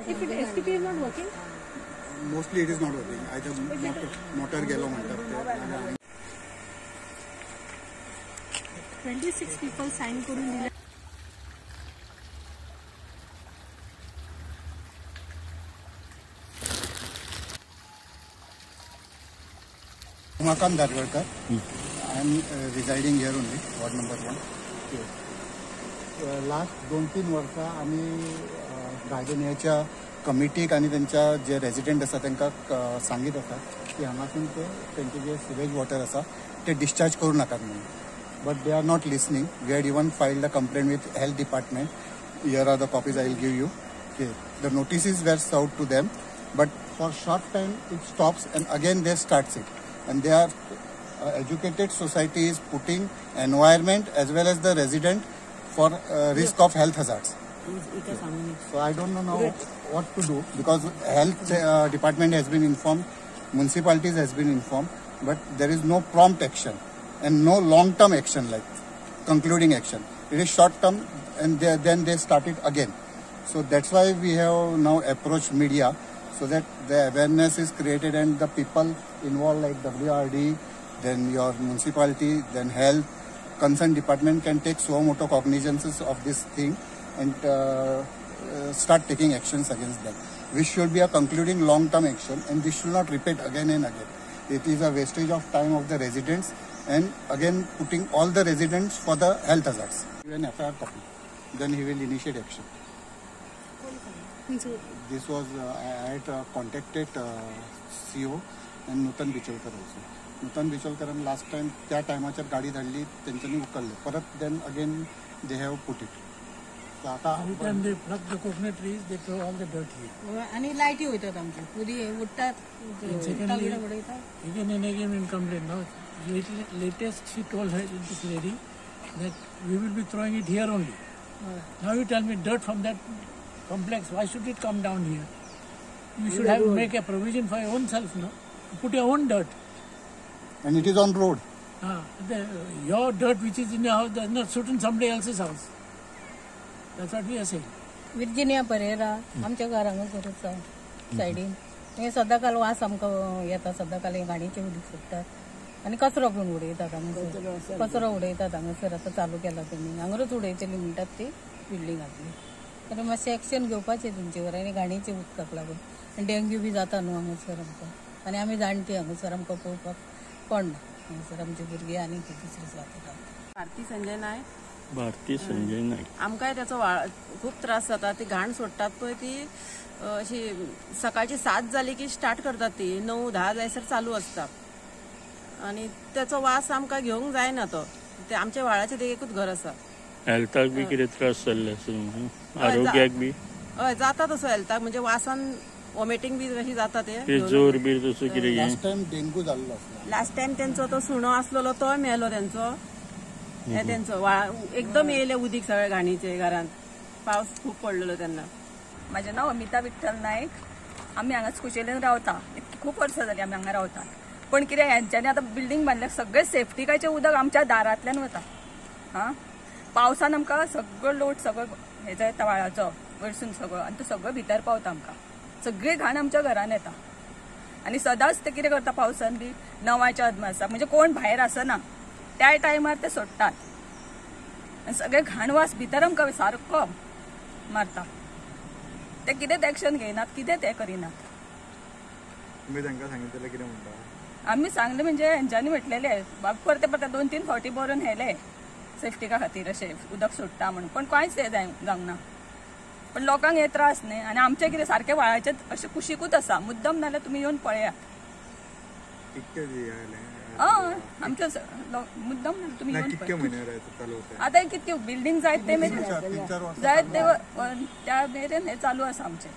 If it STP is not working? Mostly it is not working. Either motor गेलो म्हणतात. 26 people sign करून दिले. उमाकांत दारवळकर. I am residing here only, ward number 1. Last 2-3 वर्सां आम्ही गार्डनियाच्या कमिटीक आणि त्यांच्या जे रेजिडेंट आसा तांकां सांगीत आसा की हांगासून त्यांचे जे सिवेज वॉटर आसा ते डिस्चार्ज करूं नाकात म्हणून. But they are not listening. We had even filed a complaint with health department. Here are the copies I will give you. The notices were served to them, but for short time it stops and again they starts it. And they are educated society is putting environment as well as the resident for risk of health hazards. So I don't know now what to do, because health department has been informed, municipalities has been informed, but there is no prompt action and no long term action like concluding action. It is short term and then they start it again. So that's why we have now approached media, so that the awareness is created and the people involved like WRD, then your municipality, then health, concerned department can take suo motu cognizance of this thing and start taking actions against them. Which should be a concluding long-term action, and this should not repeat again and again. It is a wastage of time of the residents and again putting all the residents for the health hazards. An FIR copy, then he will initiate action. This was I had contacted CO and Nutan Bicholkar also. Nutan Bicholkar last time त्या टायमाचेर गाडी धाडली त्यांच्यानी उकलले परत then again they have put it. So आता every time they pluck the coconut trees, they throw all the dirt here. आणि लाईटी होतात आमची उदी उठतात Again and again in complaint. Now latest she told her this lady that we will be throwing it here only. Now you tell me dirt from that complex, why should it come down here? You should have make a provision for your own self, no? Put your own dirt. And it is on road. Your dirt which is in your house does not suit in somebody else's house. That's what we are saying. Virginia Pereira आमच्या घरांग करूच सायडीन हे सदाकाल वास आमकां येता. सदाकाल गाडीचे उदीक सुट्टात आणि कचरो पण उडयतात हांगासर. कचरो उडयतात हांगासर. आतां चालू केला तेमी हांगरूच उडयतली म्हणटात ती बिल्डिंगांतली. तर मातशें एक्शन घेवपाचें तेंचे वर आनी गाडीचे उदकाक लागून. आनी डेंग्यू बी जाता न्हू हांगासर आमकां. आनी आमी जाणटी हांगासर आमकां पळोवपाक पडना. हांगासर आमची भुरगीं आनी दुसरी जाता. भारती संजय नायक. भारती संजय नायक. आमकांय त्याचो खूप त्रास जाता. ती घाण सोडटात पळय ती अशी सकाळची 7 जाली की स्टार्ट करतात. ती 9-10 जायसर चालू असता आणि त्याचो वास आमकां घेवंक जायना. तो ते आमच्या वाळाचे देखूच घर आसा. हेल्थाक बी कितें त्रास जाल्ले आरोग्याक बी हय जाता तसो हेल्थाक. म्हणजे वासान वॉमिटिंग बी अशी जाता. ते जोर बी तसो कितें. लास्ट टाइम डेंगू जाल्लो. लास्ट टाइम त्यांचो तो सुणो आसलेलो तो मेलो त्यांचो. त्यांचो एकदम येयले उदीक सगळे घाणीचे घरांत. पावस खूप पडलेलो तेन्ना. माझे नाव अमिता विठ्ठल नायक. आम्ही हांगाच कुशेलीन रावता. खूप वर्सां जाली आमी हांगा रावता. पण कितें हेंच्यांनी आतां बिल्डींग बांदल्याक सगळे सेफ्टीकाचें उदक आमच्या दारांतल्यान वता. पावसान आमकां सगळो लोट सगळो हेजो येता व्हाळाचो वयरसून सगळो. आनी तो सगळो भितर पावता आमकां. सगळी घाण आमच्या घरान येता. आनी सदांच ते कितें करता पावसान बी 9च्या अदमासा म्हणजे कोण भायर आसना त्या टायमार ते सोडटात. आनी सगळे घाण वास भितर आमकां सारको मारता. ते कितेंच एक्शन घेयनात. कितें ते करिनात. तुम्ही तांकां सांगितलें कितें म्हणटा. आम्ही सांगले म्हणजे हेंच्यांनी म्हटलेले परते परते 2-3 फावटी बरोवन हेले सेफ्टीका खातीर अशें उदक सोडटा म्हणून. पण कांयच हे जावंक ना. पण लोकांक हे त्रास न्ही. आनी आमचे कितें सारके व्हाळाचे अशें कुशीकूच आसा. मुद्दम नाल्यार तुमी येवन पळयात. आमचे मुद्दम नाल्यार तुमी येवन आतां कितके बिल्डींग जायत ते मेरेन जायत ते त्या मेरेन हे चालू आसा आमचे.